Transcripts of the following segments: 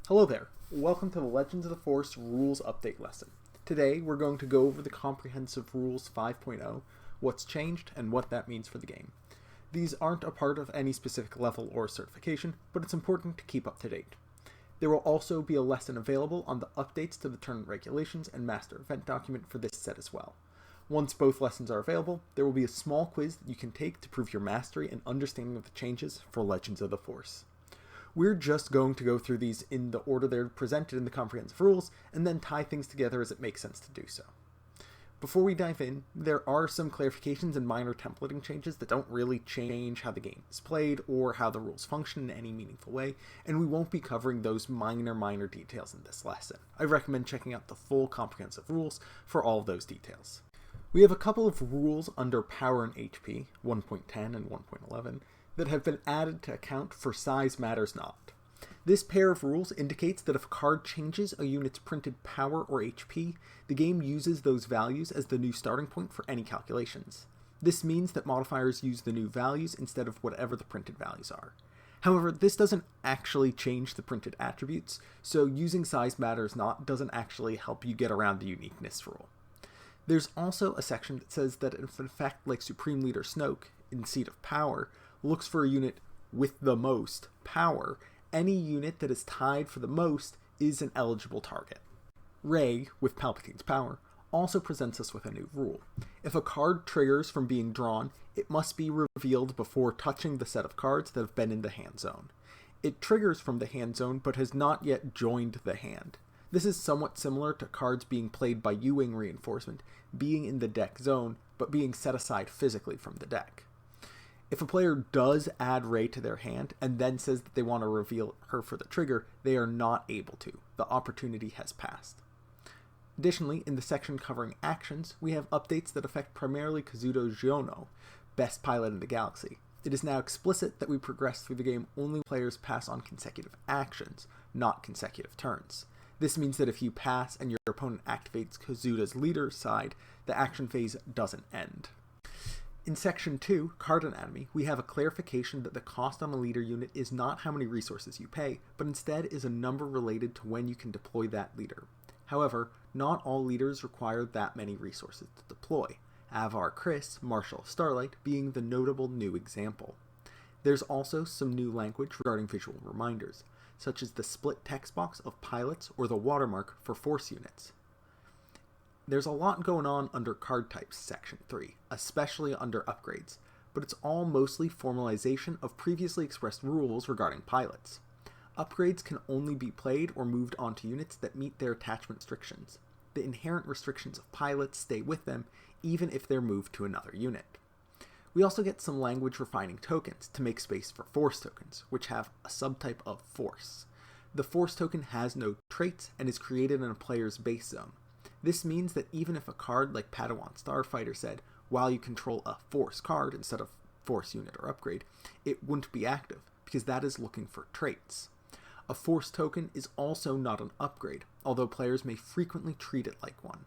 Hello there, welcome to the Legends of the Force Rules Update lesson. Today we're going to go over the Comprehensive Rules 5.0, what's changed, and what that means for the game. These aren't a part of any specific level or certification, but it's important to keep up to date. There will also be a lesson available on the updates to the tournament regulations and master event document for this set as well. Once both lessons are available, there will be a small quiz that you can take to prove your mastery and understanding of the changes for Legends of the Force. We're just going to go through these in the order they're presented in the comprehensive rules, and then tie things together as it makes sense to do so. Before we dive in, there are some clarifications and minor templating changes that don't really change how the game is played or how the rules function in any meaningful way, and we won't be covering those minor details in this lesson. I recommend checking out the full comprehensive rules for all of those details. We have a couple of rules under Power and HP, 1.10 and 1.11, that have been added to account for size matters not. This pair of rules indicates that if a card changes a unit's printed power or HP, the game uses those values as the new starting point for any calculations. This means that modifiers use the new values instead of whatever the printed values are. However, this doesn't actually change the printed attributes, so using size matters not doesn't actually help you get around the uniqueness rule. There's also a section that says that if an effect like Supreme Leader Snoke, in Seat of Power, looks for a unit with the most power, any unit that is tied for the most is an eligible target. Rey, with Palpatine's power, also presents us with a new rule. If a card triggers from being drawn, it must be revealed before touching the set of cards that have been in the hand zone. It triggers from the hand zone but has not yet joined the hand. This is somewhat similar to cards being played by U-Wing reinforcement being in the deck zone but being set aside physically from the deck. If a player does add Rey to their hand and then says that they want to reveal her for the trigger, they are not able to. The opportunity has passed. Additionally, in the section covering actions, we have updates that affect primarily Kazuto Xiono, best pilot in the galaxy. It is now explicit that we progress through the game only when players pass on consecutive actions, not consecutive turns. This means that if you pass and your opponent activates Kazuto's leader side, the action phase doesn't end. In Section 2, Card Anatomy, we have a clarification that the cost on a leader unit is not how many resources you pay, but instead is a number related to when you can deploy that leader. However, not all leaders require that many resources to deploy, Avar Kriss, Marshal of Starlight, being the notable new example. There's also some new language regarding visual reminders, such as the split text box of pilots or the watermark for force units. There's a lot going on under Card Types Section 3, especially under upgrades, but it's all mostly formalization of previously expressed rules regarding pilots. Upgrades can only be played or moved onto units that meet their attachment restrictions. The inherent restrictions of pilots stay with them, even if they're moved to another unit. We also get some language refining tokens to make space for Force tokens, which have a subtype of Force. The Force token has no traits and is created in a player's base zone. This means that even if a card like Padawan Starfighter said, while you control a Force card instead of Force unit or upgrade, it wouldn't be active, because that is looking for traits. A Force token is also not an upgrade, although players may frequently treat it like one.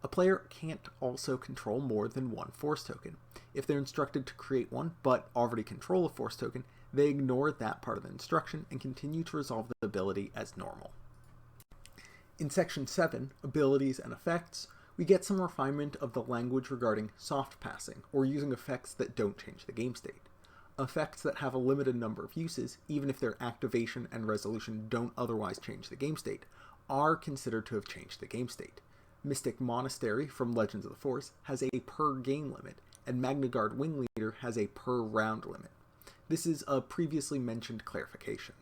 A player can't also control more than one Force token. If they're instructed to create one, but already control a Force token, they ignore that part of the instruction and continue to resolve the ability as normal. In Section 7, Abilities and Effects, we get some refinement of the language regarding soft passing, or using effects that don't change the game state. Effects that have a limited number of uses, even if their activation and resolution don't otherwise change the game state, are considered to have changed the game state. Mystic Monastery from Legends of the Force has a per game limit, and Magna Guard Wing Leader has a per round limit. This is a previously mentioned clarification.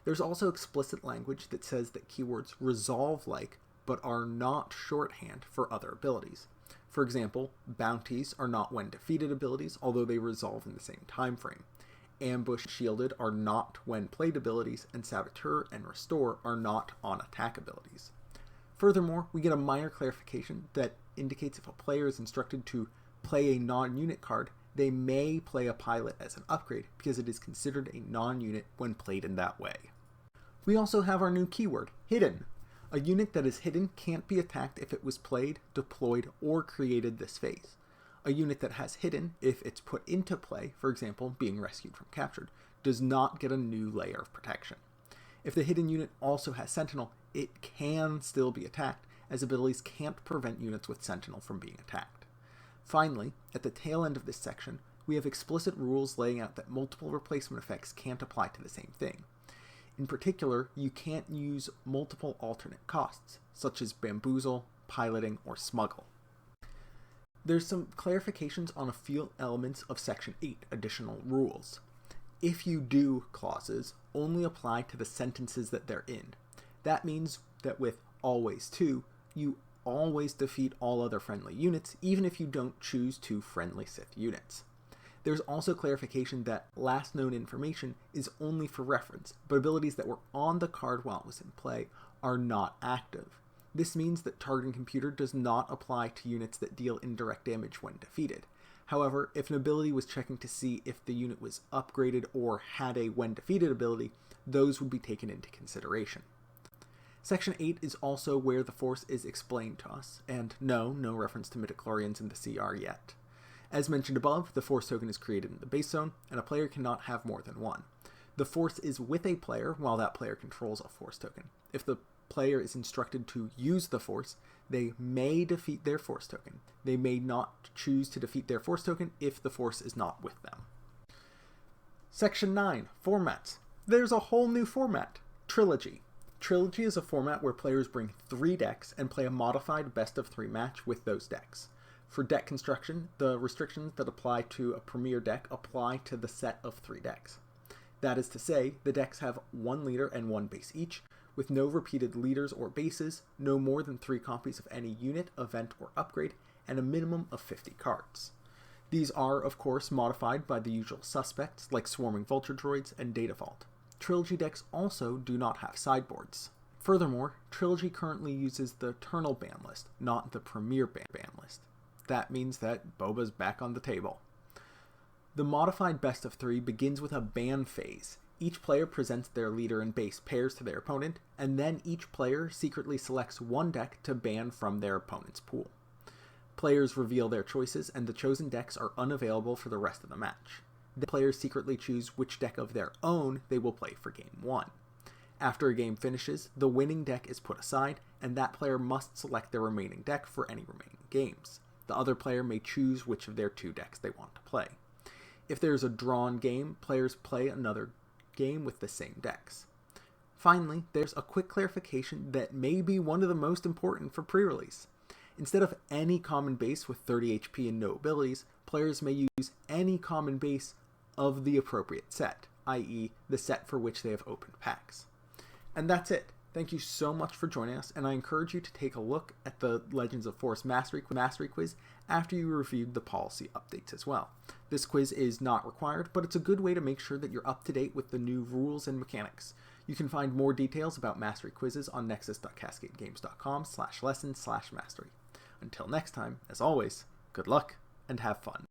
There's also explicit language that says that keywords resolve like, but are not shorthand for other abilities. For example, bounties are not when defeated abilities, although they resolve in the same time frame. Ambush shielded are not when played abilities, and Saboteur and Restore are not on attack abilities. Furthermore, we get a minor clarification that indicates if a player is instructed to play a non-unit card, they may play a pilot as an upgrade because it is considered a non-unit when played in that way. We also have our new keyword, Hidden. A unit that is hidden can't be attacked if it was played, deployed, or created this phase. A unit that has Hidden, if it's put into play, for example, being rescued from captured, does not get a new layer of protection. If the hidden unit also has Sentinel, it can still be attacked, as abilities can't prevent units with Sentinel from being attacked. Finally, at the tail end of this section, we have explicit rules laying out that multiple replacement effects can't apply to the same thing. In particular, you can't use multiple alternate costs, such as Bamboozle, Piloting, or Smuggle. There's some clarifications on a few elements of Section 8 additional rules. If you do clauses only apply to the sentences that they're in. That means that with always to, you always defeat all other friendly units, even if you don't choose 2 friendly Sith units. There's also clarification that last known information is only for reference, but abilities that were on the card while it was in play are not active. This means that targeting computer does not apply to units that deal indirect damage when defeated. However, if an ability was checking to see if the unit was upgraded or had a when defeated ability, those would be taken into consideration. Section 8 is also where the Force is explained to us, and no reference to midichlorians in the CR yet. As mentioned above, the Force token is created in the base zone, and a player cannot have more than one. The Force is with a player while that player controls a Force token. If the player is instructed to use the Force, they may defeat their Force token. They may not choose to defeat their Force token if the Force is not with them. Section 9. Formats. There's a whole new format, Trilogy. Trilogy is a format where players bring 3 decks and play a modified best-of-3 match with those decks. For deck construction, the restrictions that apply to a premier deck apply to the set of 3 decks. That is to say, the decks have 1 leader and 1 base each, with no repeated leaders or bases, no more than 3 copies of any unit, event, or upgrade, and a minimum of 50 cards. These are, of course, modified by the usual suspects like Swarming Vulture Droids and Data Vault. Trilogy decks also do not have sideboards. Furthermore, Trilogy currently uses the Eternal ban list, not the Premier ban list. That means that Boba's back on the table. The modified best of 3 begins with a ban phase. Each player presents their leader and base pairs to their opponent, and then each player secretly selects 1 deck to ban from their opponent's pool. Players reveal their choices, and the chosen decks are unavailable for the rest of the match. The players secretly choose which deck of their own they will play for Game 1. After a game finishes, the winning deck is put aside, and that player must select their remaining deck for any remaining games. The other player may choose which of their 2 decks they want to play. If there is a drawn game, players play another game with the same decks. Finally, there's a quick clarification that may be one of the most important for pre-release. Instead of any common base with 30 HP and no abilities, players may use any common base of the appropriate set, i.e. the set for which they have opened packs. And that's it. Thank you so much for joining us, and I encourage you to take a look at the Legends of Force Mastery Quiz after you reviewed the policy updates as well. This quiz is not required, but it's a good way to make sure that you're up to date with the new rules and mechanics. You can find more details about Mastery quizzes on nexus.cascadegames.com/lesson/mastery. Until next time, as always, good luck and have fun.